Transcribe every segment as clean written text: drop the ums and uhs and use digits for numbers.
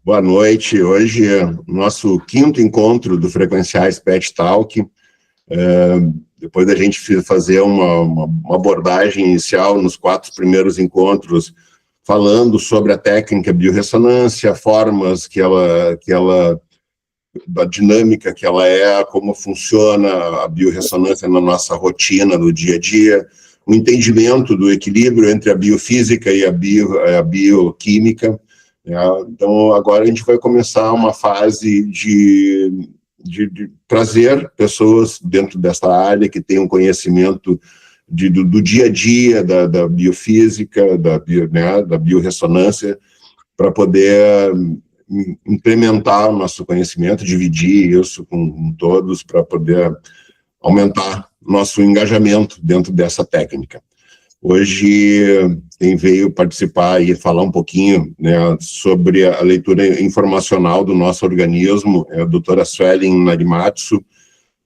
Boa noite. Hoje é o nosso quinto encontro do Frequenciais Pet Talk. Depois da gente fazer uma abordagem inicial nos 4 primeiros encontros, falando sobre a técnica biorressonância, formas da dinâmica que ela é, como funciona a biorressonância na nossa rotina, no dia a dia, o entendimento do equilíbrio entre a biofísica e a bioquímica. Então, agora a gente vai começar uma fase de trazer pessoas dentro dessa área que tenham conhecimento do dia a dia, da biofísica, da biorressonância, para poder implementar o nosso conhecimento, dividir isso com todos, para poder aumentar nosso engajamento dentro dessa técnica. Hoje quem veio participar e falar um pouquinho, né, sobre a leitura informacional do nosso organismo é a doutora Suelen Narimatsu.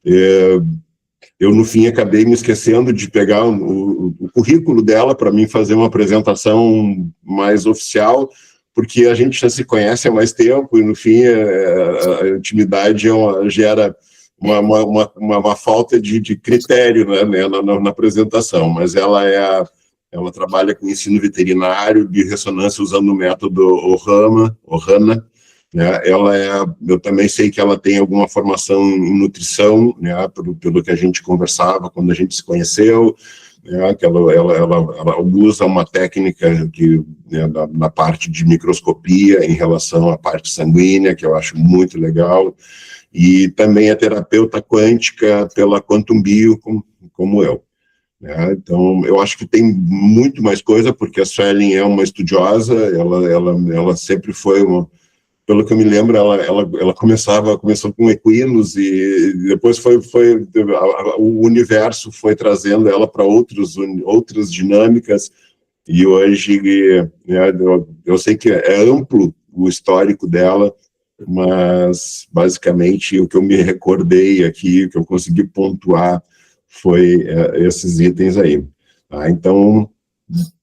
Eu, no fim, acabei me esquecendo de pegar o currículo dela para mim fazer uma apresentação mais oficial, porque a gente já se conhece há mais tempo e, no fim, a intimidade gera uma falta de critério, né, na apresentação, mas ela trabalha com ensino veterinário, biorressonância usando o método Ohana, né? Eu também sei que ela tem alguma formação em nutrição, né, pelo que a gente conversava quando a gente se conheceu, né, que ela usa uma técnica né, na parte de microscopia em relação à parte sanguínea, que eu acho muito legal, e também é terapeuta quântica pela Quantum Bio, como eu. Né? Então, eu acho que tem muito mais coisa, porque a Suelen é uma estudiosa, ela sempre foi pelo que eu me lembro, ela começou com equinos e depois o universo foi trazendo ela para outras dinâmicas, e hoje, né, eu sei que é amplo o histórico dela, mas basicamente o que eu me recordei aqui, o que eu consegui pontuar foi esses itens aí. Tá? Então,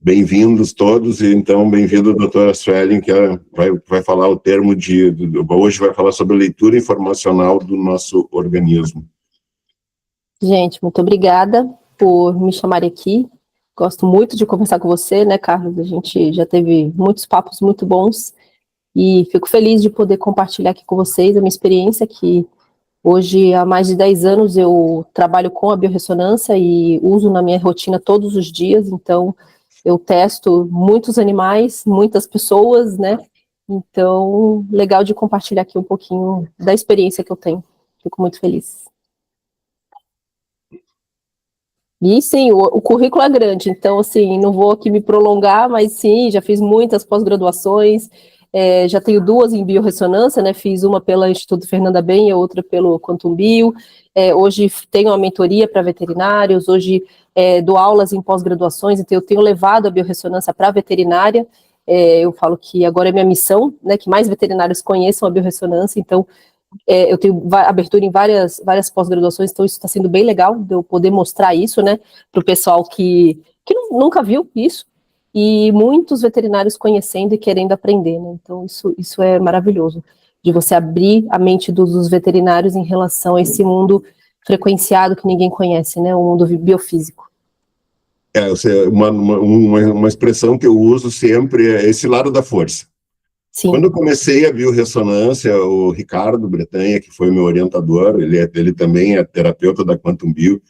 bem-vindos todos, e então bem-vindo a doutora Suelen, que vai falar o termo hoje vai falar sobre a leitura informacional do nosso organismo. Gente, muito obrigada por me chamarem aqui. Gosto muito de conversar com você, né, Carlos? A gente já teve muitos papos muito bons e fico feliz de poder compartilhar aqui com vocês a minha experiência, que hoje, há mais de 10 anos, eu trabalho com a biorressonância e uso na minha rotina todos os dias, então eu testo muitos animais, muitas pessoas, né? Então, legal de compartilhar aqui um pouquinho da experiência que eu tenho. Fico muito feliz. E sim, o currículo é grande, então assim, não vou aqui me prolongar, mas sim, já fiz muitas pós-graduações, já tenho 2 em biorressonância, né, fiz uma pelo Instituto Fernanda Ben e outra pelo Quantum Bio, hoje tenho uma mentoria para veterinários, hoje dou aulas em pós-graduações, então eu tenho levado a biorressonância para a veterinária, eu falo que agora é minha missão, né, que mais veterinários conheçam a biorressonância, então eu tenho abertura em várias pós-graduações, então isso está sendo bem legal, de eu poder mostrar isso, né, para o pessoal que nunca viu isso, e muitos veterinários conhecendo e querendo aprender, né, então isso é maravilhoso, de você abrir a mente dos veterinários em relação a esse mundo frequenciado que ninguém conhece, né, o mundo biofísico. Uma expressão que eu uso sempre é esse lado da força. Sim. Quando eu comecei a biorressonância, o Ricardo Bretanha, que foi meu orientador, ele também é terapeuta da Quantum Bio,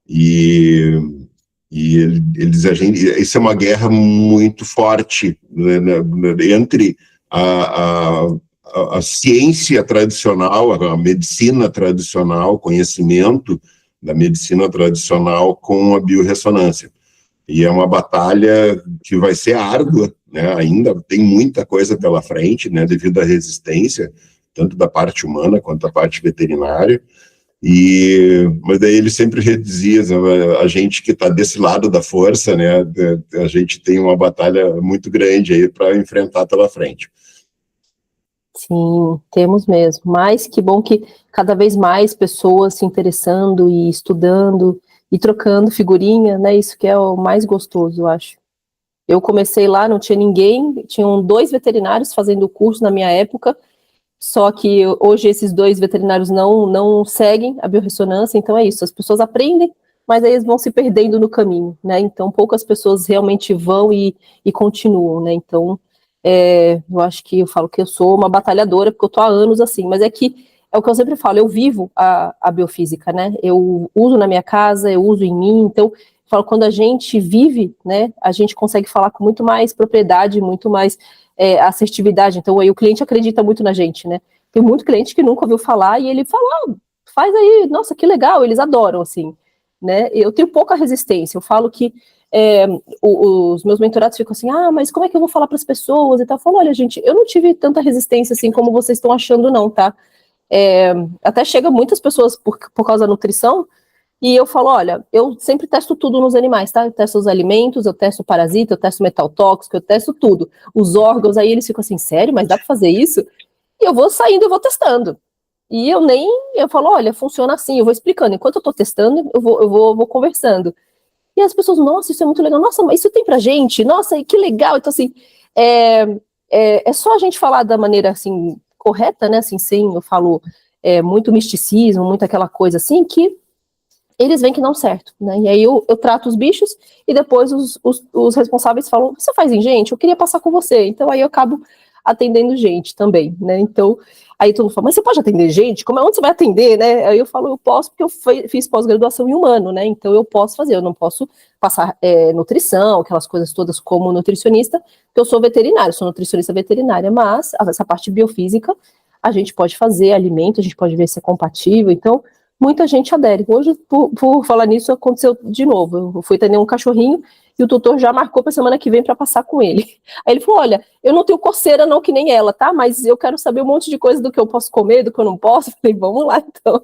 e ele diz a gente, isso é uma guerra muito forte, né, entre a ciência tradicional, a medicina tradicional, o conhecimento da medicina tradicional com a biorressonância. E é uma batalha que vai ser árdua, né? Ainda tem muita coisa pela frente, né? Devido à resistência, tanto da parte humana quanto da parte veterinária. Mas daí ele sempre dizia, a gente que está desse lado da força, né? A gente tem uma batalha muito grande aí para enfrentar pela frente. Sim, temos mesmo. Mas que bom que cada vez mais pessoas se interessando e estudando e trocando figurinha, né? Isso que é o mais gostoso, eu acho. Eu comecei lá, não tinha ninguém, tinham 2 veterinários fazendo o curso na minha época, só que hoje esses 2 veterinários não seguem a biorressonância, então é isso, as pessoas aprendem, mas aí eles vão se perdendo no caminho, né? Então poucas pessoas realmente vão e continuam, né? Então eu acho que eu falo que eu sou uma batalhadora, porque eu tô há anos assim, mas é o que eu sempre falo, eu vivo a biofísica, né? Eu uso na minha casa, eu uso em mim, então eu falo, quando a gente vive, né, a gente consegue falar com muito mais propriedade, muito mais assertividade, então aí o cliente acredita muito na gente, né? Tem muito cliente que nunca ouviu falar e ele fala, faz aí, nossa, que legal, eles adoram, assim, né? Eu tenho pouca resistência, eu falo que os meus mentorados ficam assim, mas como é que eu vou falar para as pessoas e tal? Eu falo, olha, gente, eu não tive tanta resistência assim como vocês estão achando, não, tá? Até chega muitas pessoas por causa da nutrição, e eu falo, olha, eu sempre testo tudo nos animais, tá? Eu testo os alimentos, eu testo o parasita, eu testo metal tóxico, eu testo tudo. Os órgãos, aí eles ficam assim, sério? Mas dá para fazer isso? E eu vou saindo e vou testando. E eu falo, olha, funciona assim, eu vou explicando. Enquanto eu tô testando, eu vou conversando. E as pessoas, nossa, isso é muito legal. Nossa, mas isso tem pra gente? Nossa, que legal. Então, assim, é só a gente falar da maneira, assim, correta, né? Assim, sem, eu falo, muito misticismo, muito aquela coisa assim, que eles veem que não certo, né? E aí eu trato os bichos e depois os responsáveis falam, você faz em gente? Eu queria passar com você. Então aí eu acabo atendendo gente também, né? Então, aí todo mundo fala, mas você pode atender gente? Onde você vai atender, né? Aí eu falo, eu posso, porque eu fiz pós-graduação em humano, né? Então eu posso fazer, eu não posso passar nutrição, aquelas coisas todas como nutricionista, porque eu sou veterinária, sou nutricionista veterinária, mas essa parte biofísica a gente pode fazer alimento, a gente pode ver se é compatível, então muita gente adere. Hoje, por falar nisso, aconteceu de novo. Eu fui atender um cachorrinho e o tutor já marcou para semana que vem para passar com ele. Aí ele falou, olha, eu não tenho coceira não que nem ela, tá? Mas eu quero saber um monte de coisa do que eu posso comer, do que eu não posso. Eu falei, vamos lá, então.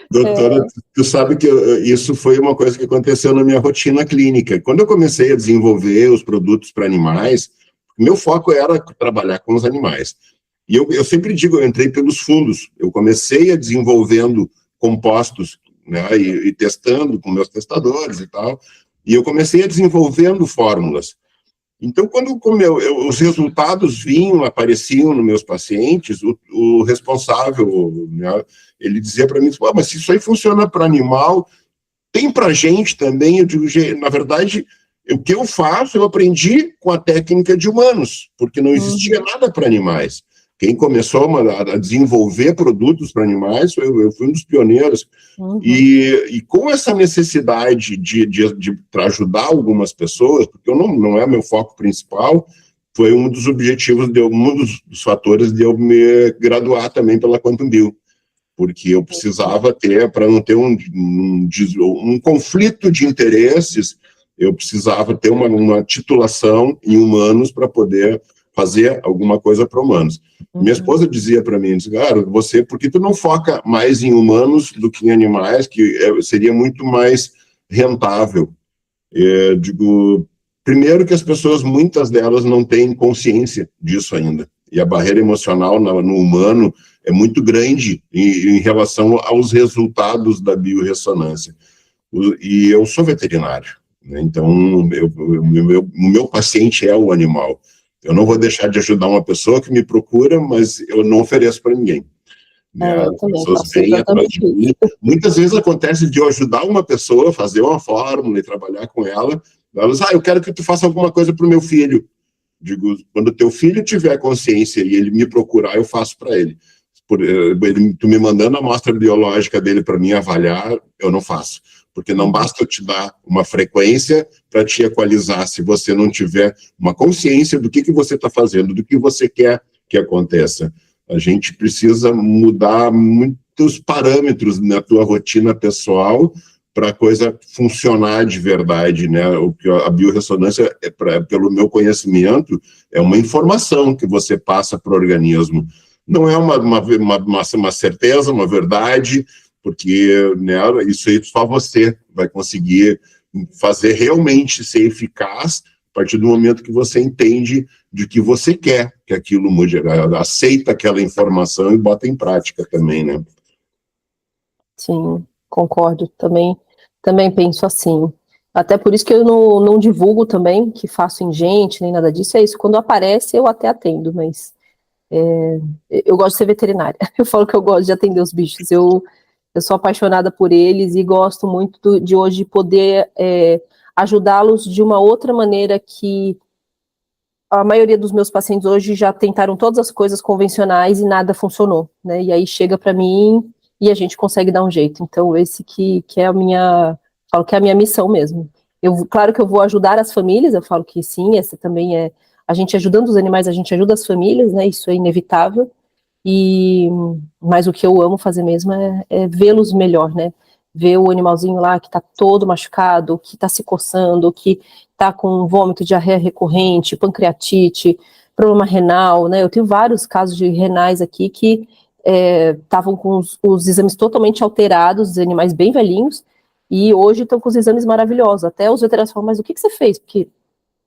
Doutora, tu sabe que isso foi uma coisa que aconteceu na minha rotina clínica. Quando eu comecei a desenvolver os produtos para animais, meu foco era trabalhar com os animais. E eu sempre digo, eu entrei pelos fundos. Eu comecei a desenvolvendo compostos, né, e testando com meus testadores e tal, e eu comecei a desenvolvendo fórmulas. Então, quando os resultados apareciam nos meus pacientes, o responsável, né, ele dizia para mim, mas se isso aí funciona para animal, tem para gente também. Eu digo, na verdade, o que eu faço, eu aprendi com a técnica de humanos, porque não existia nada para animais. Quem começou a desenvolver produtos para animais, eu fui um dos pioneiros. E com essa necessidade para ajudar algumas pessoas, porque não é meu foco principal, foi um dos objetivos, um dos fatores de eu me graduar também pela Quantum Bio, porque eu precisava ter, para não ter um conflito de interesses, eu precisava ter uma titulação em humanos para poder fazer alguma coisa para humanos. Minha esposa dizia para mim, cara, por que tu não foca mais em humanos do que em animais, que seria muito mais rentável? Eu digo, primeiro que as pessoas, muitas delas não têm consciência disso ainda, e a barreira emocional no humano é muito grande em relação aos resultados da biorressonância. E eu sou veterinário, né? Então o meu paciente é o animal. Eu não vou deixar de ajudar uma pessoa que me procura, mas eu não ofereço para ninguém. As pessoas vêm atrás de mim. Muitas vezes acontece de eu ajudar uma pessoa a fazer uma fórmula e trabalhar com ela. Elas, eu quero que tu faça alguma coisa para o meu filho. Digo, quando teu filho tiver consciência e ele me procurar, eu faço para ele. Tu me mandando a amostra biológica dele para mim avaliar, eu não faço. Porque não basta eu te dar uma frequência para te equalizar se você não tiver uma consciência do que você está fazendo, do que você quer que aconteça. A gente precisa mudar muitos parâmetros na tua rotina pessoal para a coisa funcionar de verdade, né? O que a biorressonância, pelo meu conhecimento, é uma informação que você passa para o organismo. Não é uma certeza, uma verdade, porque, né, isso aí só você vai conseguir fazer realmente ser eficaz a partir do momento que você entende de que você quer que aquilo mude, aceita aquela informação e bota em prática também, né? Sim, concordo, também penso assim. Até por isso que eu não divulgo também, que faço em gente, nem nada disso, é isso. Quando aparece, eu até atendo, mas eu gosto de ser veterinária. Eu falo que eu gosto de atender os bichos. Eu sou apaixonada por eles e gosto muito de hoje poder ajudá-los de uma outra maneira que a maioria dos meus pacientes hoje já tentaram todas as coisas convencionais e nada funcionou, né? E aí chega para mim e a gente consegue dar um jeito. Então, esse que é a minha, falo que é a minha missão mesmo. Claro que eu vou ajudar as famílias, eu falo que sim, essa também é, a gente ajudando os animais, a gente ajuda as famílias, né? Isso é inevitável. Mas o que eu amo fazer mesmo é vê-los melhor, né? Ver o animalzinho lá que tá todo machucado, que tá se coçando, que tá com vômito, diarreia recorrente, pancreatite, problema renal, né? Eu tenho vários casos de renais aqui que estavam com os exames totalmente alterados, os animais bem velhinhos, e hoje estão com os exames maravilhosos. Até os veterinários falam, mas o que você fez? Porque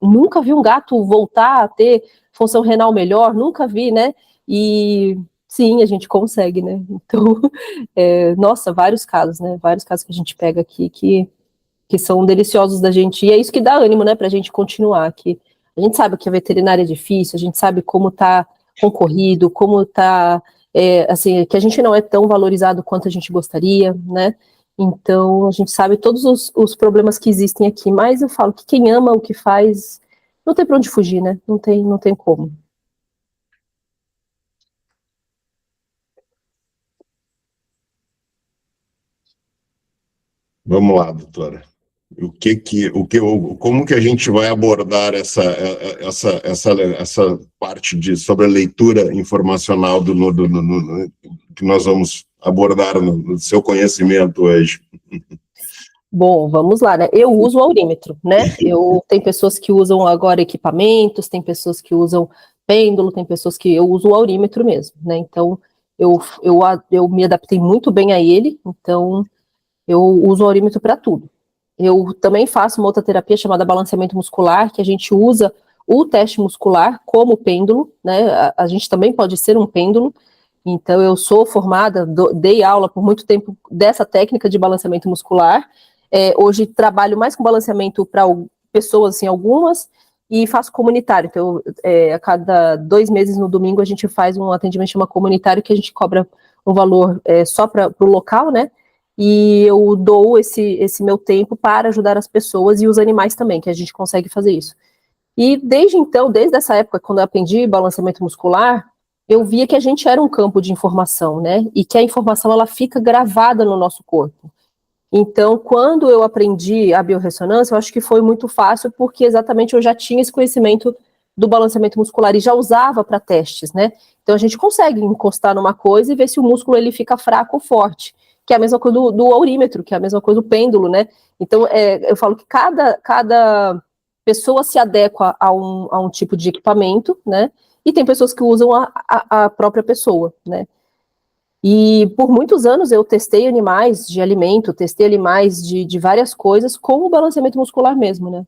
nunca vi um gato voltar a ter função renal melhor, nunca vi, né? E sim, a gente consegue, né? Então, nossa, vários casos, né? Vários casos que a gente pega aqui que são deliciosos da gente, e é isso que dá ânimo, né, pra gente continuar, que a gente sabe que a veterinária é difícil, a gente sabe como tá concorrido, como tá, assim, que a gente não é tão valorizado quanto a gente gostaria, né, então a gente sabe todos os problemas que existem aqui, mas eu falo que quem ama o que faz, não tem pra onde fugir, né, não tem como. Vamos lá, doutora. Como que a gente vai abordar essa parte sobre a leitura informacional que nós vamos abordar no seu conhecimento hoje? Bom, vamos lá, né? Eu uso o aurímetro, né? Tem pessoas que usam agora equipamentos, tem pessoas que usam pêndulo, tem pessoas que eu uso o aurímetro mesmo, né? Então, eu me adaptei muito bem a ele, então eu uso o aurímetro para tudo. Eu também faço uma outra terapia chamada balanceamento muscular, que a gente usa o teste muscular como pêndulo, né? A gente também pode ser um pêndulo. Então, eu sou formada, dei aula por muito tempo dessa técnica de balanceamento muscular. Hoje trabalho mais com balanceamento para pessoas, assim, algumas, e faço comunitário. Então, a cada 2 meses no domingo a gente faz um atendimento chama comunitário, que a gente cobra um valor só para o local, né? E eu dou esse meu tempo para ajudar as pessoas e os animais também, que a gente consegue fazer isso. E desde então, desde essa época, quando eu aprendi balanceamento muscular, eu via que a gente era um campo de informação, né? E que a informação ela fica gravada no nosso corpo. Então, quando eu aprendi a biorressonância, eu acho que foi muito fácil, porque exatamente eu já tinha esse conhecimento do balanceamento muscular e já usava para testes, né? Então, a gente consegue encostar numa coisa e ver se o músculo ele fica fraco ou forte, que é a mesma coisa do aurímetro, que é a mesma coisa do pêndulo, né? Então, eu falo que cada pessoa se adequa a um tipo de equipamento, né? E tem pessoas que usam a própria pessoa, né? E por muitos anos eu testei animais de alimento, testei animais de várias coisas com o balanceamento muscular mesmo, né?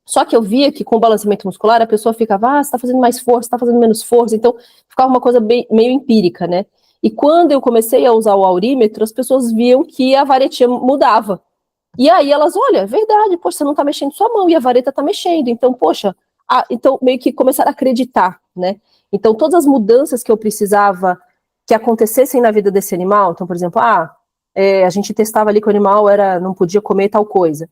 Só que eu via que com o balanceamento muscular a pessoa ficava, você tá fazendo mais força, tá fazendo menos força, então ficava uma coisa meio empírica, né? E quando eu comecei a usar o aurímetro, as pessoas viam que a varetinha mudava. E aí elas, olha, é verdade, poxa, você não tá mexendo sua mão e a vareta tá mexendo, então, poxa, então meio que começaram a acreditar, né? Então todas as mudanças que eu precisava que acontecessem na vida desse animal, então, por exemplo, a gente testava ali que o animal não podia comer tal coisa.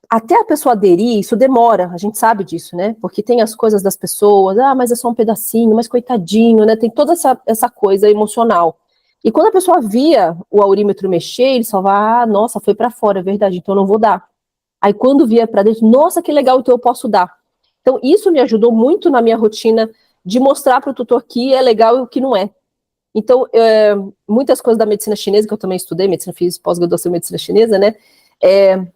Até a pessoa aderir, isso demora, a gente sabe disso, né? Porque tem as coisas das pessoas, mas é só um pedacinho, mas coitadinho, né? Tem toda essa coisa emocional. E quando a pessoa via o aurímetro mexer, ele só vai, nossa, foi para fora, é verdade, então eu não vou dar. Aí quando via para dentro, nossa, que legal, então eu posso dar. Então isso me ajudou muito na minha rotina de mostrar para o tutor que é legal e o que não é. Então, muitas coisas da medicina chinesa, que eu também estudei, fiz pós-graduação em medicina chinesa, né,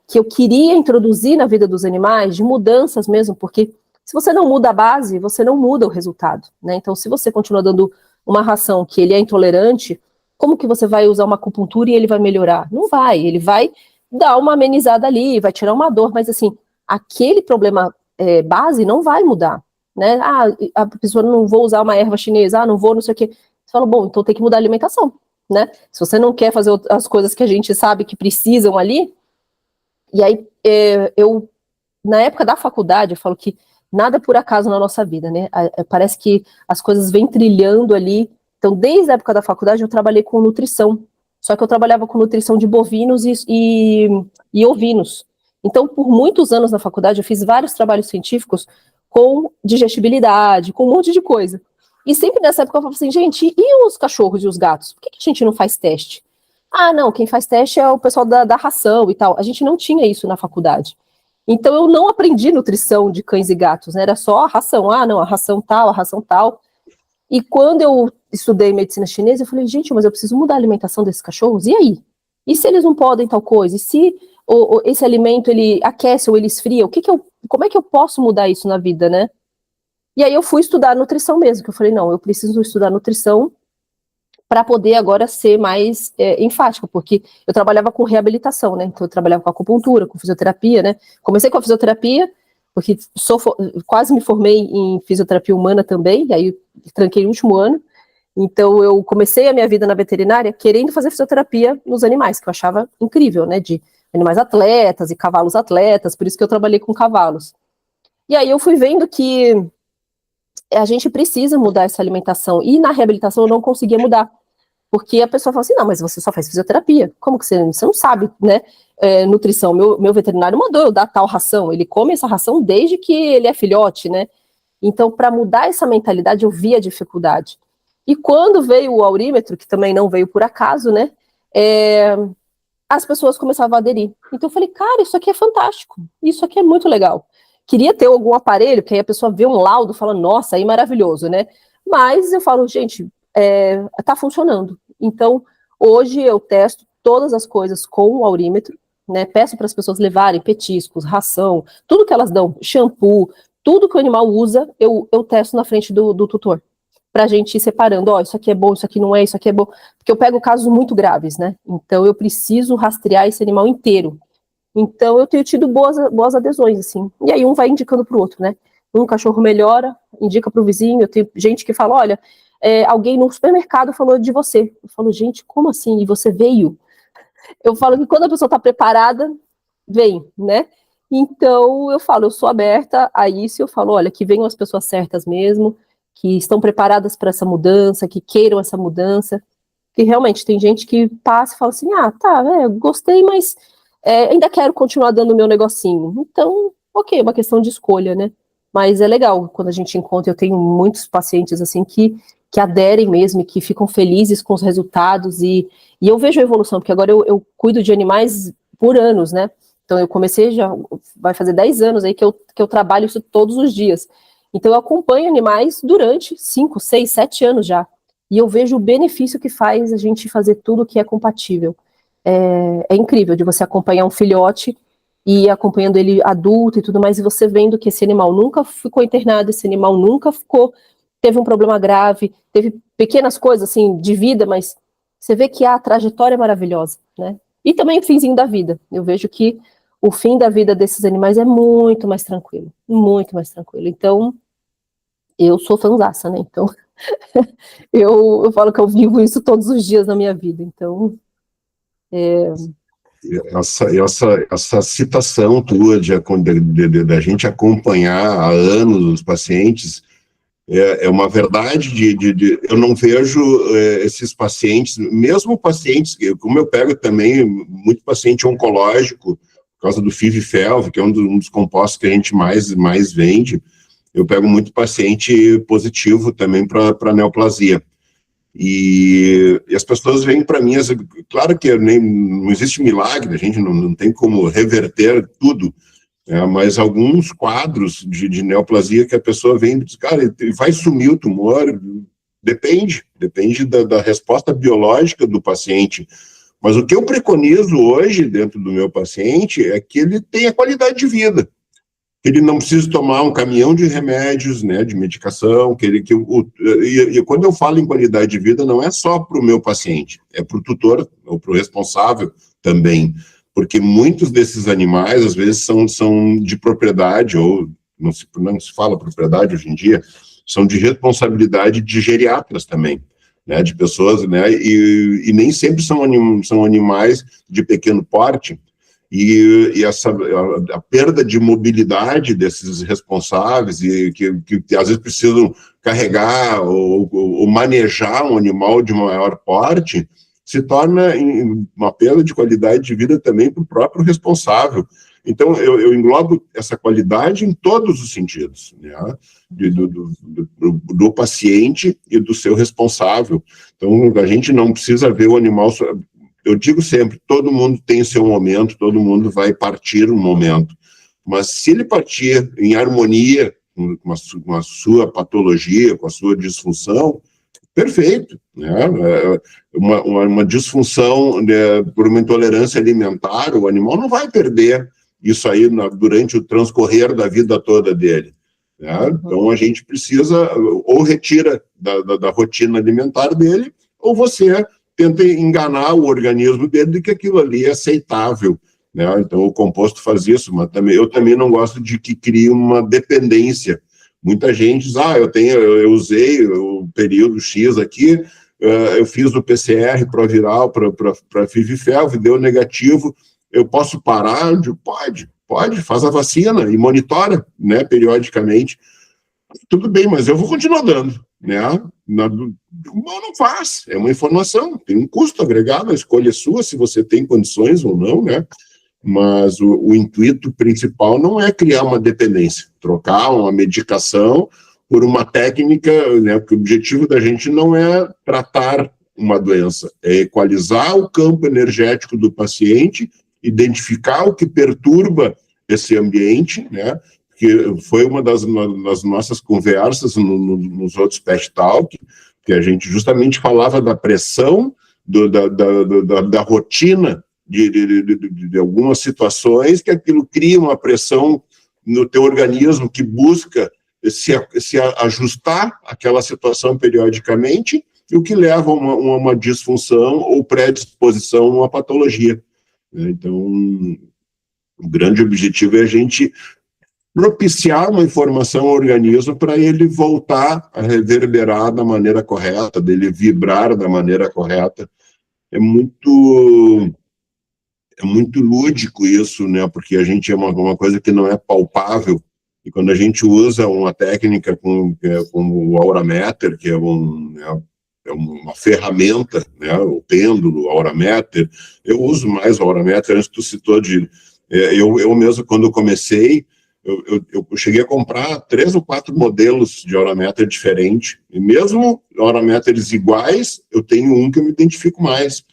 que eu queria introduzir na vida dos animais, de mudanças mesmo, porque se você não muda a base, você não muda o resultado, né, então se você continua dando uma ração que ele é intolerante, como que você vai usar uma acupuntura e ele vai melhorar? Não vai, ele vai dar uma amenizada ali, vai tirar uma dor, mas assim, aquele problema base não vai mudar, né, a pessoa não vou usar uma erva chinesa, não vou, não sei o quê. Você fala, bom, então tem que mudar a alimentação, né? Se você não quer fazer as coisas que a gente sabe que precisam ali, E aí, na época da faculdade, eu falo que nada é por acaso na nossa vida, né? Parece que as coisas vêm trilhando ali. Então, desde a época da faculdade, eu trabalhei com nutrição. Só que eu trabalhava com nutrição de bovinos e ovinos. Então, por muitos anos na faculdade, eu fiz vários trabalhos científicos com digestibilidade, com um monte de coisa. E sempre nessa época eu falava assim, gente, e os cachorros e os gatos? Por que a gente não faz teste? Ah, não, quem faz teste é o pessoal da ração e tal. A gente não tinha isso na faculdade. Então, eu não aprendi nutrição de cães e gatos, né? Era só a ração. Ah, não, a ração tal, a ração tal. E quando eu estudei medicina chinesa, eu falei, gente, mas eu preciso mudar a alimentação desses cachorros, e aí? E se eles não podem tal coisa? E se esse alimento, ele aquece ou ele esfria? Como é que eu posso mudar isso na vida, né? E aí eu fui estudar nutrição mesmo, que eu falei, não, eu preciso estudar nutrição para poder agora ser mais enfática, porque eu trabalhava com reabilitação, né? Então eu trabalhava com acupuntura, com fisioterapia, né? Comecei com a fisioterapia, porque quase me formei em fisioterapia humana também, e aí tranquei no último ano. Então eu comecei a minha vida na veterinária querendo fazer fisioterapia nos animais, que eu achava incrível, né? De animais atletas e cavalos atletas, por isso que eu trabalhei com cavalos. E aí eu fui vendo que a gente precisa mudar essa alimentação, e na reabilitação eu não conseguia mudar. Porque a pessoa fala assim, não, mas você só faz fisioterapia. Como que você não sabe, né? Nutrição. Meu veterinário mandou eu dar tal ração. Ele come essa ração desde que ele é filhote, né? Então, para mudar essa mentalidade, eu vi a dificuldade. E quando veio o aurímetro, que também não veio por acaso, né? As pessoas começavam a aderir. Então, eu falei, cara, isso aqui é fantástico. Isso aqui é muito legal. Queria ter algum aparelho, que aí a pessoa vê um laudo e fala, nossa, aí maravilhoso, né? Mas eu falo, gente, tá funcionando. Então, hoje eu testo todas as coisas com o aurímetro, né? Peço para as pessoas levarem petiscos, ração, tudo que elas dão, shampoo, tudo que o animal usa, eu testo na frente do tutor, para a gente ir separando, isso aqui é bom, isso aqui não é, isso aqui é bom, porque eu pego casos muito graves, né? Então eu preciso rastrear esse animal inteiro. Então eu tenho tido boas adesões, assim. E aí um vai indicando para o outro, né? Um cachorro melhora, indica para o vizinho. Eu tenho gente que fala, olha, alguém no supermercado falou de você. Eu falo, gente, como assim? E você veio? Eu falo que quando a pessoa está preparada, vem, né? Então eu falo, eu sou aberta a isso. Eu falo, olha, que venham as pessoas certas mesmo, que estão preparadas para essa mudança, que queiram essa mudança. Que realmente tem gente que passa e fala assim, gostei, mas ainda quero continuar dando o meu negocinho. Então, ok, é uma questão de escolha, né? Mas é legal quando a gente encontra, eu tenho muitos pacientes assim que aderem mesmo, que ficam felizes com os resultados, e eu vejo a evolução, porque agora eu cuido de animais por anos, né? Então eu comecei, já vai fazer 10 anos aí que eu trabalho isso todos os dias. Então eu acompanho animais durante 5, 6, 7 anos já. E eu vejo o benefício que faz a gente fazer tudo que é compatível. É incrível de você acompanhar um filhote e acompanhando ele adulto e tudo mais, e você vendo que esse animal nunca ficou internado, esse animal nunca teve um problema grave, teve pequenas coisas assim de vida, mas você vê que a trajetória é maravilhosa, né? E também o finzinho da vida. Eu vejo que o fim da vida desses animais é muito mais tranquilo, muito mais tranquilo. Então, eu sou fãzaça, né? Então, eu falo que eu vivo isso todos os dias na minha vida. Então, Essa citação tua da gente acompanhar há anos os pacientes é uma verdade. Eu não vejo esses pacientes, mesmo pacientes, como eu pego também muito paciente oncológico, por causa do FIV-FeLV, que é um dos compostos que a gente mais vende, eu pego muito paciente positivo também para neoplasia. E as pessoas vêm para mim, claro que não existe milagre, a gente não tem como reverter tudo, mas alguns quadros de neoplasia que a pessoa vem e diz, cara, vai sumir o tumor, depende da resposta biológica do paciente. Mas o que eu preconizo hoje dentro do meu paciente é que ele tenha qualidade de vida, que ele não precisa tomar um caminhão de remédios, né, de medicação, e quando eu falo em qualidade de vida, não é só para o meu paciente, é para o tutor, ou para o responsável também, porque muitos desses animais, às vezes, são de propriedade, ou não se fala propriedade hoje em dia, são de responsabilidade de geriatras também, né, de pessoas, né, e nem sempre são animais de pequeno porte. e a perda de mobilidade desses responsáveis, e que às vezes precisam carregar ou manejar um animal de maior porte, se torna uma perda de qualidade de vida também para o próprio responsável. Então, eu englobo essa qualidade em todos os sentidos, né? Do paciente e do seu responsável. Então, a gente não precisa ver o animal... Eu digo sempre, todo mundo tem seu momento, todo mundo vai partir um momento. Mas se ele partir em harmonia com a sua patologia, com a sua disfunção, perfeito, né? Uma disfunção, né, por uma intolerância alimentar, o animal não vai perder isso aí durante o transcorrer da vida toda dele, né? Então a gente precisa, ou retira da rotina alimentar dele, ou você tenta enganar o organismo dele de que aquilo ali é aceitável, né? Então o composto faz isso, mas eu também não gosto de que crie uma dependência. Muita gente diz, eu usei o período X aqui, eu fiz o PCR proviral para FIV-FeLV, deu negativo, eu posso parar? Pode, faz a vacina e monitora, né, periodicamente. Tudo bem, mas eu vou continuar dando, né? Não faz, é uma informação, tem um custo agregado, a escolha é sua, se você tem condições ou não, né? Mas o intuito principal não é criar uma dependência, trocar uma medicação por uma técnica, né? Porque o objetivo da gente não é tratar uma doença, é equalizar o campo energético do paciente, identificar o que perturba esse ambiente, né? Que foi uma das nossas conversas nos outros Pet Talk, que a gente justamente falava da pressão, da rotina de algumas situações, que aquilo cria uma pressão no teu organismo que busca se ajustar àquela situação periodicamente, e o que leva a uma disfunção ou predisposição a uma patologia. Então, o grande objetivo é a gente propiciar uma informação ao organismo para ele voltar a reverberar da maneira correta, dele vibrar da maneira correta. É muito lúdico isso, né? Porque a gente é uma coisa que não é palpável, e quando a gente usa uma técnica como o Aurameter, que é uma ferramenta, né? O pêndulo, o Aurameter, eu uso mais o Aurameter, antes tu citou eu mesmo, quando eu comecei, eu cheguei a comprar 3 ou 4 modelos de Aurameter diferentes, e mesmo Aurameters iguais, eu tenho um que eu me identifico mais.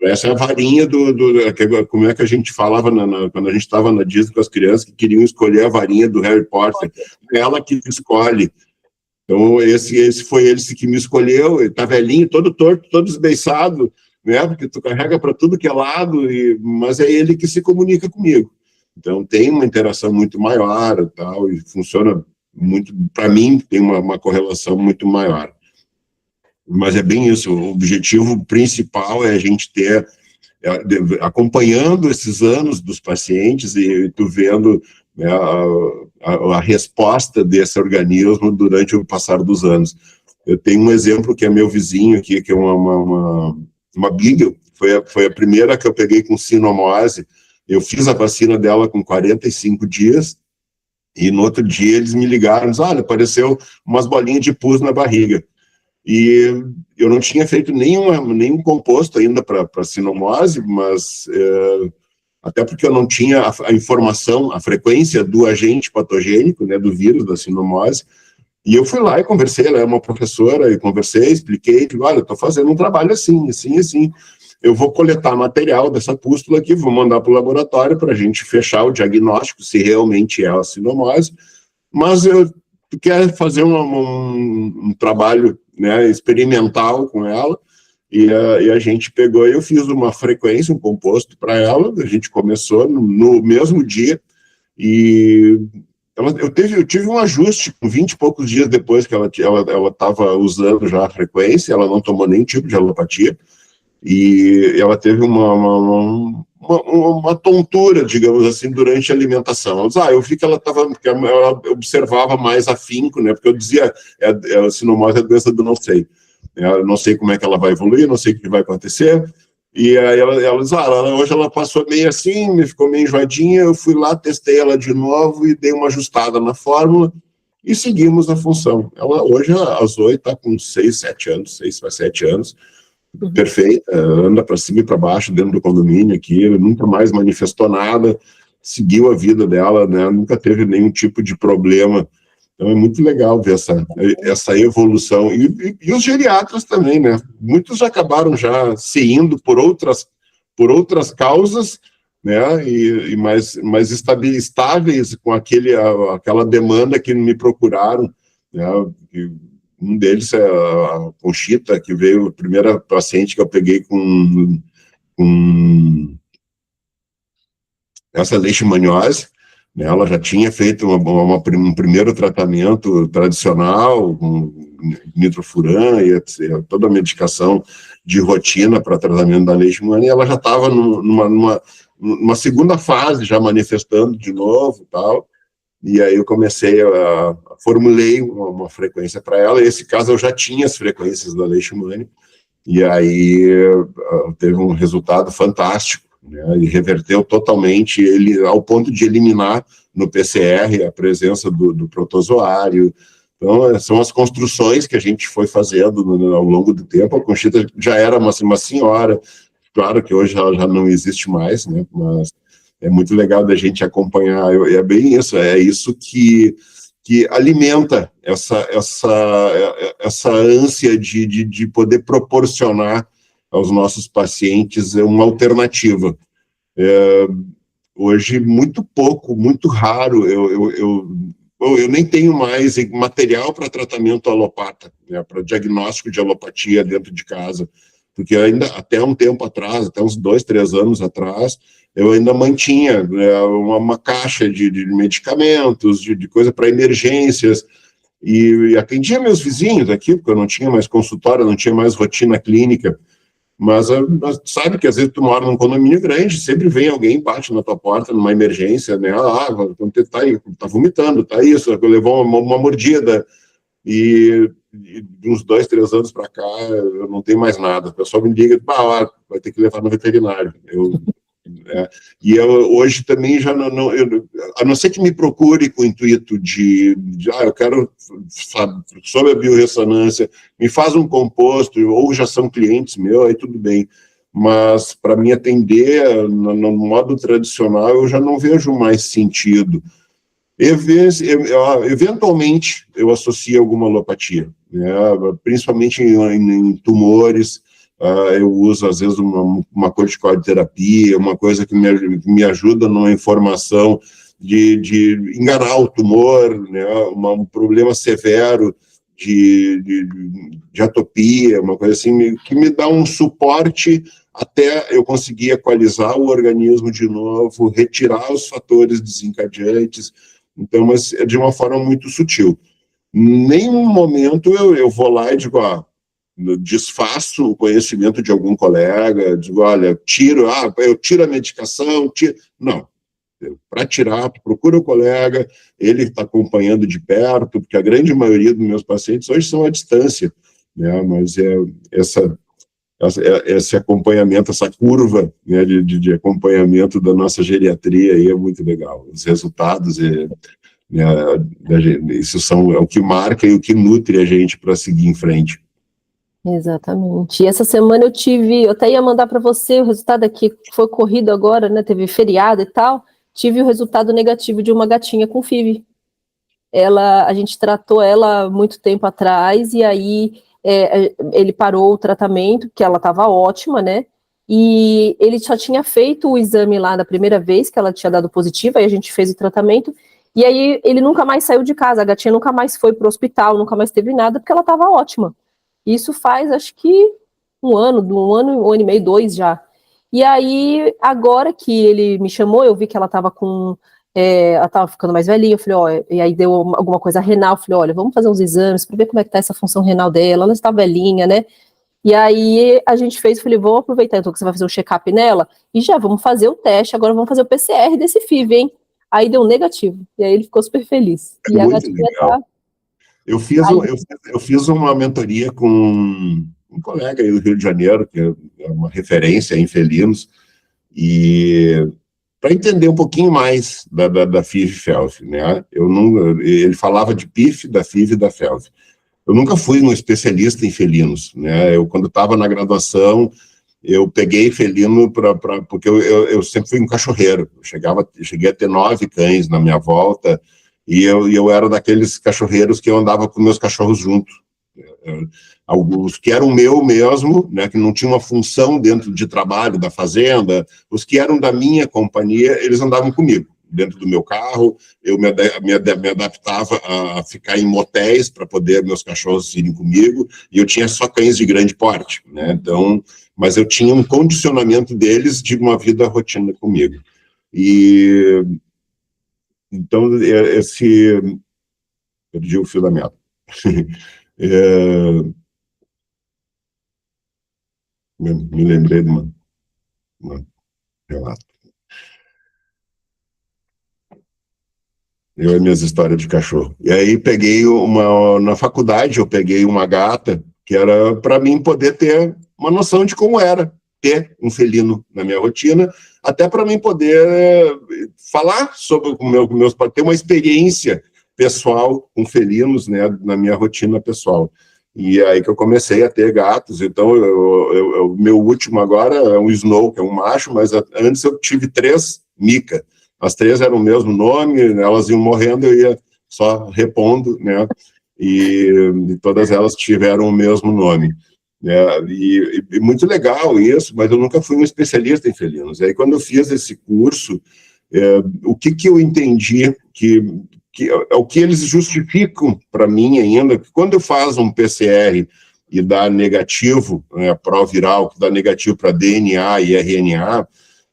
Essa é a varinha como é que a gente falava quando a gente estava na Disney com as crianças que queriam escolher a varinha do Harry Potter, ela que escolhe. Então esse foi ele que me escolheu, ele tá velhinho, todo torto, todo esbeiçado, né, porque tu carrega para tudo que é lado, mas é ele que se comunica comigo. Então tem uma interação muito maior e tal, e funciona muito, para mim tem uma correlação muito maior. Mas é bem isso, o objetivo principal é a gente ter, acompanhando esses anos dos pacientes e tu vendo, né, a resposta desse organismo durante o passar dos anos. Eu tenho um exemplo que é meu vizinho aqui, que é uma Beagle, foi a primeira que eu peguei com sinomose. Eu fiz a vacina dela com 45 dias, e no outro dia eles me ligaram, olha, apareceu umas bolinhas de pus na barriga. E eu não tinha feito nenhum composto ainda para sinomose, mas até porque eu não tinha a informação, a frequência do agente patogênico, né, do vírus da sinomose, e eu fui lá e conversei, ela é uma professora, e conversei, expliquei, olha, eu estou fazendo um trabalho assim, assim, assim, eu vou coletar material dessa pústula aqui, vou mandar para o laboratório para a gente fechar o diagnóstico, se realmente é a sinomose, mas tu quer fazer um trabalho, né, experimental com ela, e a gente pegou, eu fiz uma frequência, um composto para ela, a gente começou no mesmo dia, e eu tive um ajuste, 20 e poucos dias depois que ela estava usando já a frequência, ela não tomou nenhum tipo de alopatia, e ela teve uma tontura, digamos assim, durante a alimentação. Ela disse, eu vi que ela observava mais afinco, né, porque eu dizia, a sinomose é a doença do não sei. Eu não sei como é que ela vai evoluir, não sei o que vai acontecer, E aí ela diz, hoje ela passou meio assim, me ficou meio enjoadinha, eu fui lá, testei ela de novo e dei uma ajustada na fórmula e seguimos a função. Ela hoje, a Zoe está com 6 para 7 anos, perfeita, anda para cima e para baixo dentro do condomínio aqui, nunca mais manifestou nada, seguiu a vida dela, né, nunca teve nenhum tipo de problema. Então é muito legal ver essa evolução. E os geriatras também, né? Muitos acabaram já se indo por outras causas, né? E mais estáveis com aquela demanda que me procuraram, né? E um deles é a Conchita, que veio a primeira paciente que eu peguei com essa leishmaniose. Ela já tinha feito um primeiro tratamento tradicional, com nitrofuran e toda a medicação de rotina para tratamento da leishmania, e ela já estava numa segunda fase, já manifestando de novo, tal. E aí eu formulei uma frequência para ela, e nesse caso eu já tinha as frequências da leishmania, e aí teve um resultado fantástico, né, e reverteu totalmente ele ao ponto de eliminar no PCR a presença do protozoário. Então, são as construções que a gente foi fazendo ao longo do tempo. A Conchita já era uma senhora, claro que hoje ela já não existe mais, né, mas é muito legal da gente acompanhar, é bem isso, é isso que alimenta essa ânsia de poder proporcionar aos nossos pacientes uma alternativa. Hoje, muito raro, eu nem tenho mais material para tratamento alopata, né, para diagnóstico de alopatia dentro de casa, porque ainda até um tempo atrás, até uns 2, 3 anos atrás, eu ainda mantinha, né, uma caixa de medicamentos, de coisa para emergências, e atendia meus vizinhos aqui, porque eu não tinha mais consultório, não tinha mais rotina clínica, mas sabe que às vezes tu mora num condomínio grande, sempre vem alguém, bate na tua porta numa emergência, né, tá vomitando, tá isso, levou uma mordida, e de uns 2, 3 anos para cá, eu não tenho mais nada, o pessoal me liga, vai ter que levar no veterinário, e eu hoje também já a não ser que me procure com o intuito eu quero, sabe, sobre a biorressonância, me faz um composto, ou já são clientes meus, aí tudo bem, mas para me atender no modo tradicional, eu já não vejo mais sentido. Eventualmente, eu associo alguma alopatia, né, principalmente em tumores. Eu uso, às vezes, uma corticoterapia, uma coisa que me ajuda numa informação de enganar o tumor, né, um problema severo de atopia, uma coisa assim, que me dá um suporte até eu conseguir equalizar o organismo de novo, retirar os fatores desencadeantes, então, mas é de uma forma muito sutil. Em nenhum momento eu vou lá e digo, desfaço o conhecimento de algum colega, digo, olha, eu tiro a medicação, não. Para tirar, procura o colega, ele está acompanhando de perto, porque a grande maioria dos meus pacientes hoje são à distância, né, mas esse acompanhamento, essa curva, né, de acompanhamento da nossa geriatria aí é muito legal. Os resultados, isso é o que marca e o que nutre a gente para seguir em frente. Exatamente. E essa semana eu até ia mandar para você o resultado aqui, foi corrido agora, né, teve feriado e tal, tive o resultado negativo de uma gatinha com FIV. A gente tratou ela muito tempo atrás, e aí ele parou o tratamento, que ela estava ótima, né, e ele só tinha feito o exame lá da primeira vez, que ela tinha dado positivo, aí a gente fez o tratamento, e aí ele nunca mais saiu de casa, a gatinha nunca mais foi para o hospital, nunca mais teve nada, porque ela estava ótima. Isso faz, acho que um ano e meio, 2 já. E aí, agora que ele me chamou, eu vi que ela estava ela estava ficando mais velhinha, eu falei, e aí deu alguma coisa renal, eu falei, olha, vamos fazer uns exames para ver como é que tá essa função renal dela, ela está velhinha, né? E aí a gente falei, vamos aproveitar então que você vai fazer um check-up nela, e já vamos fazer o teste, agora vamos fazer o PCR desse FIV, hein? Aí deu negativo, e aí ele ficou super feliz. E a gatinha tá... Eu fiz uma mentoria com um colega aí do Rio de Janeiro, que é uma referência em felinos, e para entender um pouquinho mais da FIV-FeLV, né? Ele falava de PIF, da FIV e da FeLV. Eu nunca fui um especialista em felinos, né? Quando estava na graduação, eu peguei felino porque eu sempre fui um cachorreiro. Cheguei a ter 9 cães na minha volta, e eu era daqueles cachorreiros que eu andava com meus cachorros junto. Alguns que eram meu mesmo, né, que não tinham uma função dentro de trabalho da fazenda, os que eram da minha companhia, eles andavam comigo, dentro do meu carro. Eu me adaptava a ficar em motéis para poder meus cachorros irem comigo, e eu tinha só cães de grande porte, né, então, mas eu tinha um condicionamento deles de uma vida rotina comigo. E então, perdi o fio da meada. Me lembrei de uma relato. Eu e minhas histórias de cachorro. E aí na faculdade eu peguei uma gata que era para mim poder ter uma noção de como era ter um felino na minha rotina, até para mim poder falar sobre ter uma experiência pessoal com felinos, né, na minha rotina pessoal. E aí que eu comecei a ter gatos. Então, o meu último agora é um Snow, que é um macho, mas antes eu tive 3 Mica. As 3 eram o mesmo nome, elas iam morrendo, eu ia só repondo, né? E todas elas tiveram o mesmo nome. E muito legal isso, mas eu nunca fui um especialista em felinos. E aí, quando eu fiz esse curso, o que eu entendi que é o que eles justificam para mim ainda, que quando eu faço um PCR e dá negativo, né, pró-viral, que dá negativo para DNA e RNA,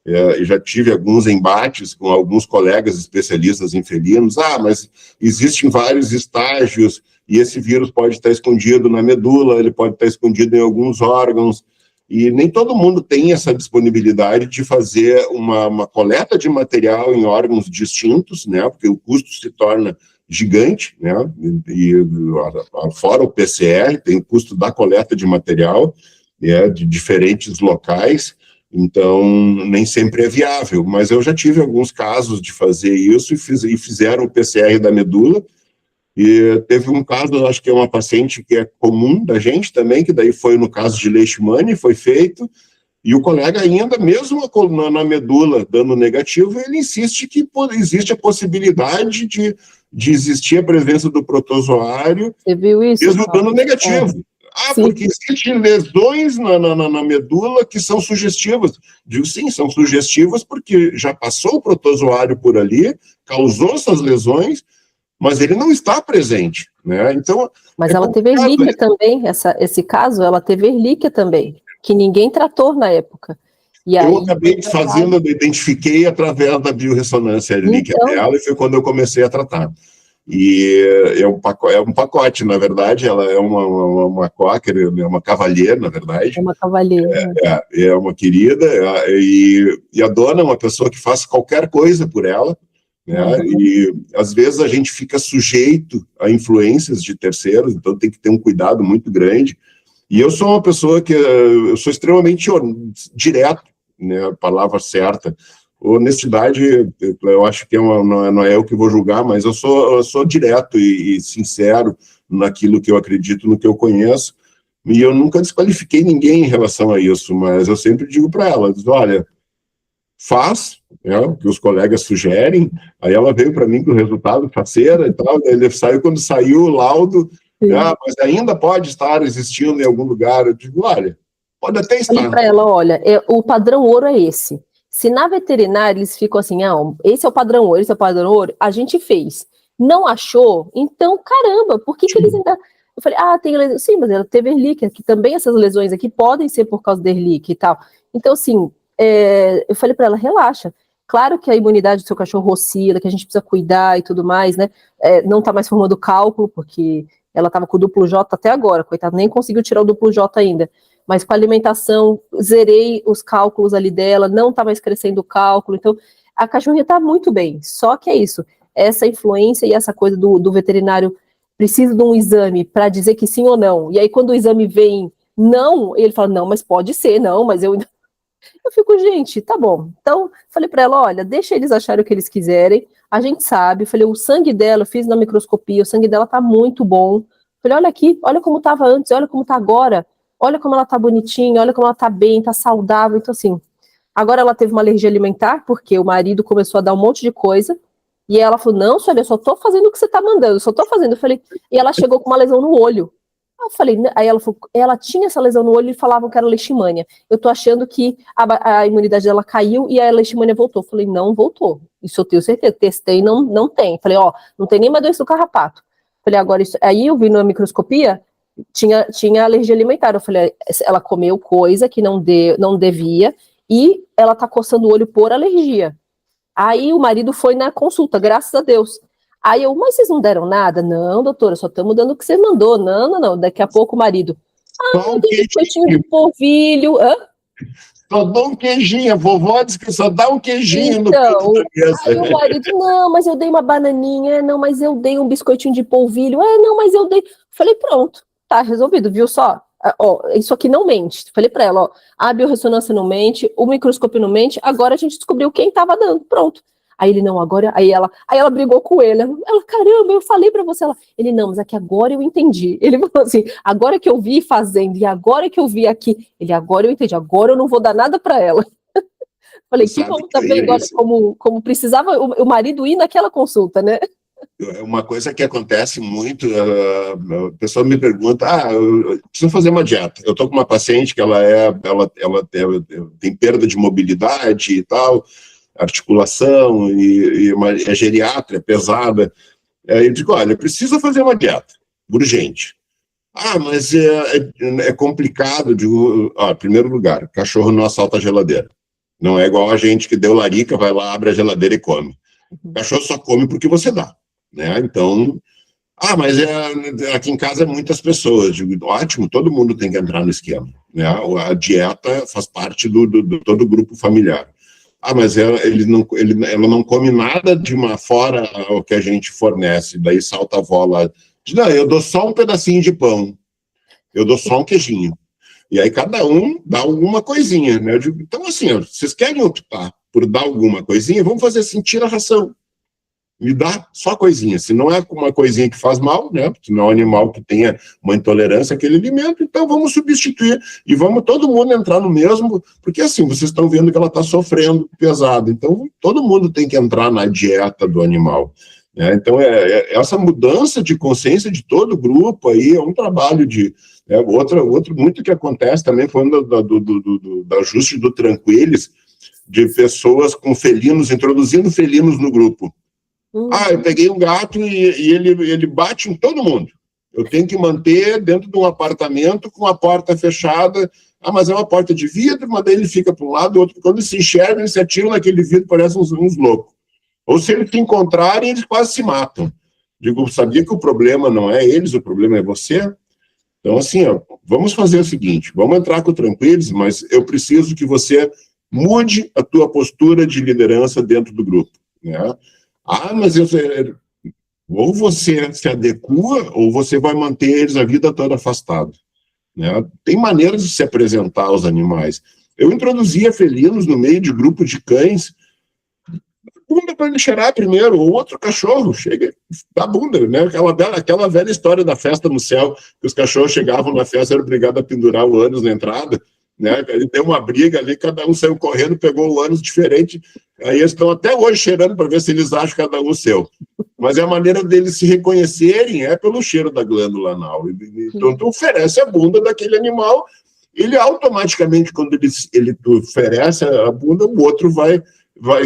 eu já tive alguns embates com alguns colegas especialistas em felinos, mas existem vários estágios, e esse vírus pode estar escondido na medula, ele pode estar escondido em alguns órgãos, e nem todo mundo tem essa disponibilidade de fazer uma coleta de material em órgãos distintos, né, porque o custo se torna gigante, né, e fora o PCR, tem o custo da coleta de material, né, de diferentes locais, então nem sempre é viável, mas eu já tive alguns casos de fazer isso e fizeram o PCR da medula. E teve um caso, acho que é uma paciente que é comum da gente também, que daí foi no caso de Leishmania, foi feito, e o colega ainda, mesmo na medula dando negativo, ele insiste que existe a possibilidade de existir a presença do protozoário, Você viu isso? mesmo dando negativo. Sim. Porque existem lesões na medula que são sugestivas. Digo, sim, são sugestivas porque já passou o protozoário por ali, causou essas lesões, mas ele não está presente, né? Então, mas ela teve Ehrlichia também, esse caso, ela teve Ehrlichia também, que ninguém tratou na época. E aí, eu acabei fazendo, eu identifiquei através da biorressonância a Ehrlichia dela, e foi quando eu comecei a tratar. E é um pacote, na verdade, ela é uma cocker, é uma cavalheira, na verdade. É uma cavalheira. É uma querida, e a dona é uma pessoa que faz qualquer coisa por ela, né? E às vezes a gente fica sujeito a influências de terceiros, então tem que ter um cuidado muito grande. E eu sou uma pessoa que eu sou extremamente direto, né, a palavra certa. Honestidade, eu acho que não é eu que vou julgar, mas eu sou direto e sincero naquilo que eu acredito, no que eu conheço, e eu nunca desqualifiquei ninguém em relação a isso, mas eu sempre digo para ela, olha, faz, né, o que os colegas sugerem. Aí ela veio para mim com o resultado, faceira e tal, ele saiu, quando saiu o laudo, mas ainda pode estar existindo em algum lugar. Eu digo, olha, pode até estar. Falei para ela, olha, o padrão ouro é esse. Se na veterinária eles ficam assim, esse é o padrão ouro, esse é o padrão ouro, a gente fez. Não achou? Então, caramba, por que eles ainda... Eu falei, tem lesão. Sim, mas ela teve Ehrlichia, que também essas lesões aqui podem ser por causa da Ehrlichia e tal. Então, assim, eu falei para ela, relaxa. Claro que a imunidade do seu cachorro oscila, que a gente precisa cuidar e tudo mais, né? Não tá mais formando cálculo, porque ela tava com o duplo J até agora, coitado, nem conseguiu tirar o duplo J ainda. Mas com a alimentação, zerei os cálculos ali dela, não tá mais crescendo o cálculo, então a cachorrinha tá muito bem. Só que é isso, essa influência e essa coisa do veterinário precisa de um exame para dizer que sim ou não. E aí quando o exame vem não. E ele fala, não, mas pode ser, não, mas eu fico, gente, tá bom. Então, falei para ela, olha, deixa eles acharem o que eles quiserem, a gente sabe. Falei, o sangue dela, eu fiz na microscopia, o sangue dela tá muito bom. Falei, olha aqui, olha como tava antes, olha como tá agora, olha como ela tá bonitinha, olha como ela tá bem, tá saudável. Então, assim, agora ela teve uma alergia alimentar, porque o marido começou a dar um monte de coisa, e ela falou, não, Sônia, eu só tô fazendo o que você tá mandando, eu só tô fazendo. Eu falei, e ela chegou com uma lesão no olho. Eu falei, aí ela falou, ela tinha essa lesão no olho e falavam que era leishmania. Eu tô achando que a imunidade dela caiu e a leishmania voltou. Eu falei, não voltou. Isso eu tenho certeza. Testei, não tem. Falei, ó, não tem nenhuma doença do carrapato. Falei, agora, isso... Aí eu vi na microscopia, tinha alergia alimentar. Eu falei, ela comeu coisa que não devia e ela tá coçando o olho por alergia. Aí o marido foi na consulta, graças a Deus. Aí eu, mas vocês não deram nada? Não, doutora, só estamos dando o que você mandou. Não. Daqui a pouco o marido, tem biscoitinho de polvilho. Só dá um queijinho, a vovó disse que só dá um queijinho no Então, canto da mesa. aí o marido, não, mas eu dei uma bananinha, não, mas eu dei um biscoitinho de polvilho, não, mas eu dei. Falei, pronto, tá resolvido, viu só? Ó, isso aqui não mente. Falei pra ela, ó, a biorressonância não mente, o microscópio não mente, agora a gente descobriu quem tava dando, pronto. Aí ele, não, agora, aí ela brigou com ele, ela, caramba, eu falei pra você, ele, não, mas aqui agora eu entendi. Ele falou assim, agora que eu vi fazendo, e agora que eu vi aqui, ele, agora eu entendi, agora eu não vou dar nada pra ela. Falei, que bom, tá vendo, olha, como precisava o marido ir naquela consulta, né? Uma coisa que acontece muito, a pessoa me pergunta, eu preciso fazer uma dieta. Eu estou com uma paciente que ela tem perda de mobilidade e tal, articulação, e é geriatra, é pesada. Eu digo, olha, precisa fazer uma dieta, urgente. Mas é complicado. Digo, em primeiro lugar, cachorro não assalta a geladeira. Não é igual a gente que deu larica, vai lá, abre a geladeira e come. O cachorro só come porque você dá, né? Então, mas aqui em casa é muitas pessoas. Digo, ótimo, todo mundo tem que entrar no esquema, né? A dieta faz parte do todo o grupo familiar. Mas ela não come nada de fora o que a gente fornece, daí salta a avó lá. Diz, não, eu dou só um pedacinho de pão, eu dou só um queijinho. E aí cada um dá alguma coisinha, né? Eu digo, então assim, vocês querem optar por dar alguma coisinha? Vamos fazer assim, tira a ração. Me dá só coisinha. Se não é uma coisinha que faz mal, né? Se não é um animal que tenha uma intolerância àquele alimento, então vamos substituir e vamos todo mundo entrar no mesmo, porque assim, vocês estão vendo que ela está sofrendo pesado, então todo mundo tem que entrar na dieta do animal. Né? Então, essa mudança de consciência de todo o grupo aí é um trabalho de... Outro muito que acontece também, falando do ajuste do Tranquilis, de pessoas com felinos, introduzindo felinos no grupo. Eu peguei um gato e ele bate em todo mundo. Eu tenho que manter dentro de um apartamento com a porta fechada. Mas é uma porta de vidro, mas daí ele fica para um lado, outro. Quando eles se enxergam, eles se atiram naquele vidro, parecem uns loucos. Ou se eles se encontrarem, eles quase se matam. Digo, sabia que o problema não é eles, o problema é você? Então, assim, vamos fazer o seguinte, vamos entrar com Tranquilis, mas eu preciso que você mude a tua postura de liderança dentro do grupo. Né? Mas ou você se adequa, ou você vai manter eles a vida toda afastado. Né? Tem maneiras de se apresentar aos animais. Eu introduzia felinos no meio de grupo de cães, bunda para ele cheirar primeiro, ou outro cachorro chega da bunda, né? Aquela velha história da festa no céu, que os cachorros chegavam na festa, eram obrigados a pendurar o ânus na entrada, né? Ele deu uma briga ali, cada um saiu correndo, pegou o ânus diferente, aí eles estão até hoje cheirando para ver se eles acham cada um o seu. Mas é a maneira deles se reconhecerem pelo cheiro da glândula anal. Então, tu oferece a bunda daquele animal, ele automaticamente, quando ele oferece a bunda, o outro vai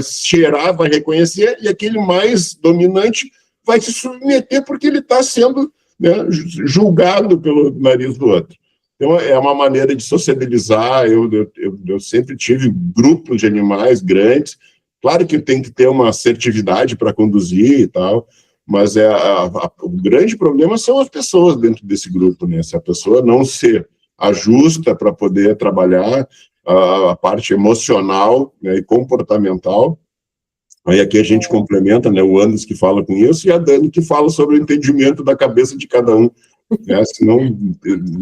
cheirar, vai reconhecer, e aquele mais dominante vai se submeter porque ele está sendo, né, julgado pelo nariz do outro. Então, é uma maneira de sociabilizar. Eu sempre tive grupos de animais grandes. Claro que tem que ter uma assertividade para conduzir e tal, mas o grande problema são as pessoas dentro desse grupo, né? Se a pessoa não se ajusta para poder trabalhar a parte emocional, né, e comportamental. Aí aqui a gente complementa, né, o Anderson que fala com isso e a Dani que fala sobre o entendimento da cabeça de cada um né? Senão,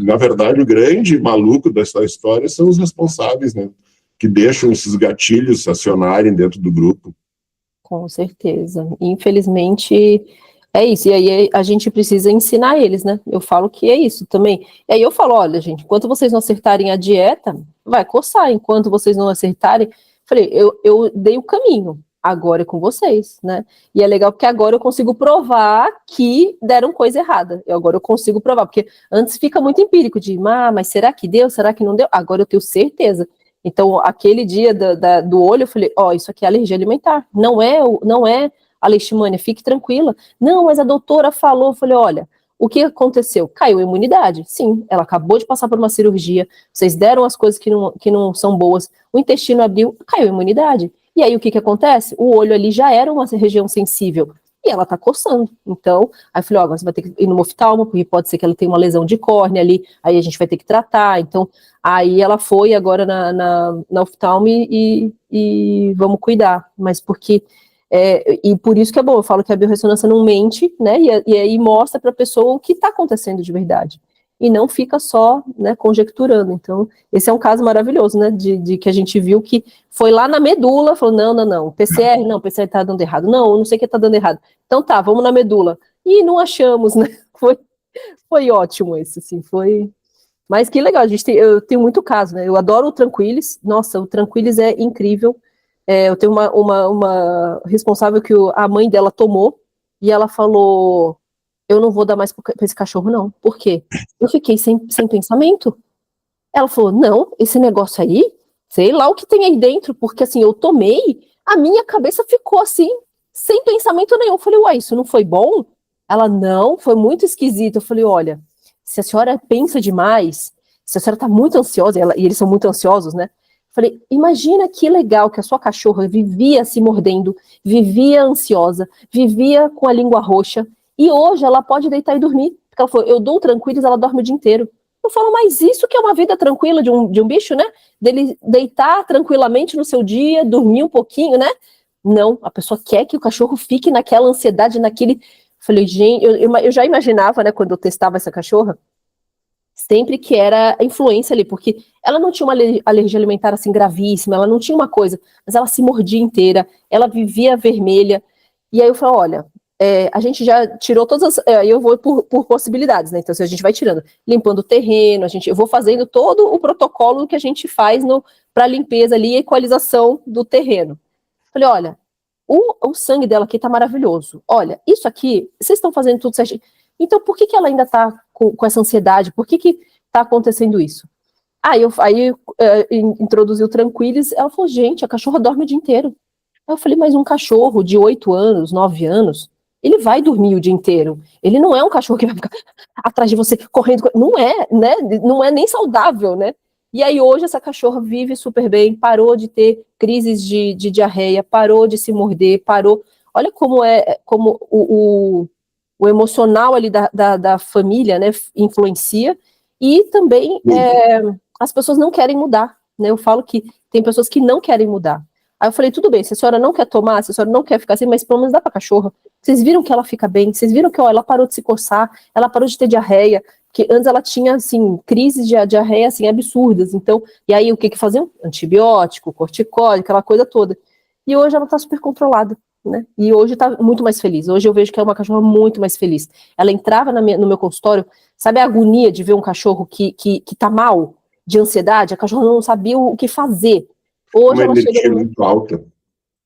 na verdade, o grande maluco dessa história são os responsáveis, né? Que deixam esses gatilhos acionarem dentro do grupo. Com certeza. Infelizmente, é isso. E aí a gente precisa ensinar eles, né? Eu falo que é isso também. E aí eu falo, olha, gente, enquanto vocês não acertarem a dieta, vai coçar. Enquanto vocês não acertarem... Falei, eu dei o caminho. Agora é com vocês, né? E é legal porque agora eu consigo provar que deram coisa errada. Agora eu consigo provar, porque antes fica muito empírico de, mas será que deu? Será que não deu? Agora eu tenho certeza. Então, aquele dia do olho, eu falei, isso aqui é alergia alimentar. Não é a leishmania, fique tranquila. Não, mas a doutora falou, eu falei, olha, o que aconteceu? Caiu a imunidade. Sim, ela acabou de passar por uma cirurgia, vocês deram as coisas que não são boas, o intestino abriu, caiu a imunidade. E aí, o que acontece? O olho ali já era uma região sensível, e ela tá coçando. Então, aí eu falei, agora você vai ter que ir no oftalmo, porque pode ser que ela tenha uma lesão de córnea ali, aí a gente vai ter que tratar. Então, aí ela foi agora na oftalmo e vamos cuidar. Mas porque... e por isso que é bom, eu falo que a biorressonância não mente, né, e aí mostra para a pessoa o que está acontecendo de verdade, e não fica só, né, conjecturando. Então, esse é um caso maravilhoso, né, de que a gente viu que foi lá na medula, falou, não, PCR, não, PCR está dando errado, não sei o que está dando errado, então tá, vamos na medula, e não achamos, né, foi ótimo esse, assim, foi... Mas que legal, eu tenho muito caso, né, eu adoro o Tranquilis, nossa, o Tranquilis é incrível. Eu tenho uma responsável que a mãe dela tomou, e ela falou, eu não vou dar mais para esse cachorro, não. Por quê? Eu fiquei sem pensamento. Ela falou, não, esse negócio aí, sei lá o que tem aí dentro, porque assim, eu tomei, a minha cabeça ficou assim, sem pensamento nenhum. Eu falei, uai, isso não foi bom? Ela, não, foi muito esquisito. Eu falei, olha, se a senhora pensa demais, se a senhora tá muito ansiosa, e eles são muito ansiosos, né? Falei, imagina que legal que a sua cachorra vivia se mordendo, vivia ansiosa, vivia com a língua roxa, e hoje ela pode deitar e dormir. Porque ela falou, eu dou tranquilos, ela dorme o dia inteiro. Eu falo, mas isso que é uma vida tranquila de um bicho, né? Dele deitar tranquilamente no seu dia, dormir um pouquinho, né? Não, a pessoa quer que o cachorro fique naquela ansiedade, naquele... Falei, gente, eu já imaginava, né, quando eu testava essa cachorra, sempre que era a influência ali, porque ela não tinha uma alergia alimentar assim gravíssima, ela não tinha uma coisa, mas ela se mordia inteira, ela vivia vermelha, e aí eu falei, olha, a gente já tirou todas as... Aí eu vou por possibilidades, né, então se a gente vai tirando, limpando o terreno, eu vou fazendo todo o protocolo que a gente faz para limpeza ali e equalização do terreno. Falei, olha, o sangue dela aqui tá maravilhoso, olha, isso aqui, vocês estão fazendo tudo certinho, então por que ela ainda tá com essa ansiedade, por que tá acontecendo isso? Aí introduziu o Tranquilis, ela falou, gente, a cachorra dorme o dia inteiro. Aí eu falei, mas um cachorro de 8 anos, 9 anos, ele vai dormir o dia inteiro, ele não é um cachorro que vai ficar atrás de você, correndo, não é, né, não é nem saudável, né? E aí hoje essa cachorra vive super bem, parou de ter crises de diarreia, parou de se morder, parou, olha como o emocional ali da família, né, influencia, e também as pessoas não querem mudar, né, eu falo que tem pessoas que não querem mudar. Aí eu falei, tudo bem, se a senhora não quer tomar, se a senhora não quer ficar assim, mas pelo menos dá pra cachorra. Vocês viram que ela fica bem, vocês viram que ela parou de se coçar, ela parou de ter diarreia, que antes ela tinha, assim, crises de diarreia, assim, absurdas, então, e aí o que faziam? Antibiótico, corticóide, aquela coisa toda. E hoje ela tá super controlada, né? E hoje tá muito mais feliz. Hoje eu vejo que é uma cachorra muito mais feliz. Ela entrava no meu consultório, sabe a agonia de ver um cachorro que tá mal, de ansiedade? A cachorra não sabia o que fazer. Hoje uma ela energia chega... muito alta.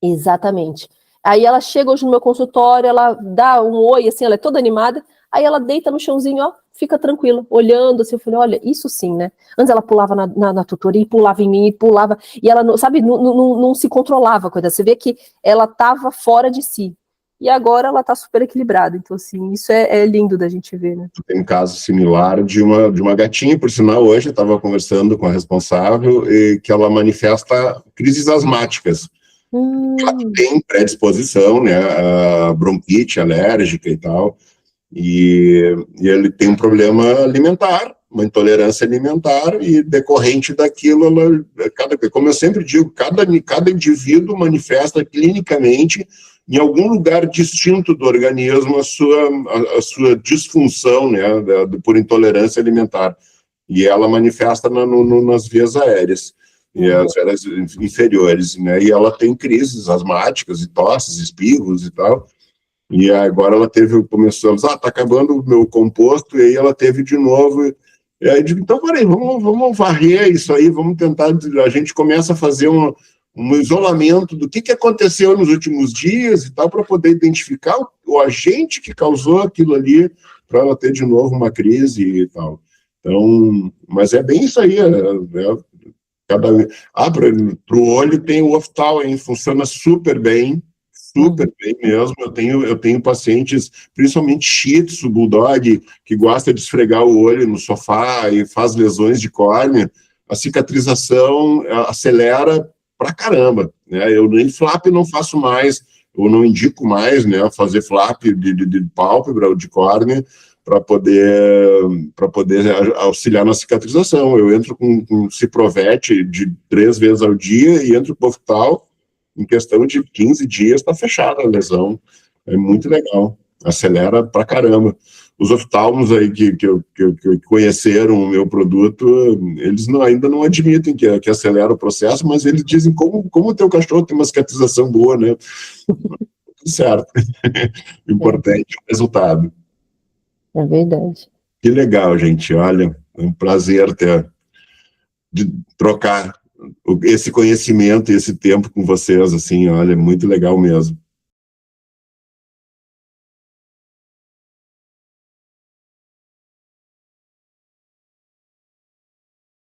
Exatamente. Aí ela chega hoje no meu consultório, ela dá um oi, assim, ela é toda animada, aí ela deita no chãozinho, ó, fica tranquila, olhando, assim, eu falei, olha, isso sim, né? Antes ela pulava na tutoria, e pulava em mim, e pulava, e ela, não se controlava, coisa. Você vê que ela tava fora de si. E agora ela tá super equilibrada, então, assim, isso é lindo da gente ver, né? Tem um caso similar de uma gatinha, por sinal, hoje eu estava conversando com a responsável, e que ela manifesta crises asmáticas. Ela tem predisposição, né, a bronquite alérgica e tal, e ele tem um problema alimentar, uma intolerância alimentar, e decorrente daquilo, como eu sempre digo, cada indivíduo manifesta clinicamente em algum lugar distinto do organismo, a sua disfunção, né, por intolerância alimentar. E ela manifesta nas vias aéreas, e as vias inferiores, né, e ela tem crises asmáticas e tosses, espirros e tal. E agora ela começou a dizer, tá acabando o meu composto, e aí ela teve de novo. E aí eu digo, então, peraí, vamos varrer isso aí, vamos tentar, a gente começa a fazer um isolamento do que aconteceu nos últimos dias e tal, para poder identificar o agente que causou aquilo ali, para ela ter de novo uma crise e tal. Então, mas é bem isso aí, para o olho tem o Oftal, funciona super bem mesmo. Eu tenho pacientes, principalmente Shih Tzu, Bulldog, que gosta de esfregar o olho no sofá e faz lesões de córnea. A cicatrização acelera pra caramba, né? Eu nem flap não faço mais, eu não indico mais, né, fazer flap de pálpebra ou de córnea para poder auxiliar na cicatrização. Eu entro com Ciprovete de 3 vezes ao dia e entro com Oftal. Em questão de 15 dias está fechada a lesão. É muito legal, acelera pra caramba. Os oftalmos aí que conheceram o meu produto, eles ainda não admitem que acelera o processo, mas eles dizem como o teu cachorro tem uma cicatrização boa, né? Tudo certo. O importante é o resultado. É verdade. Que legal, gente. Olha, é um prazer de trocar esse conhecimento e esse tempo com vocês, assim, olha, muito legal mesmo.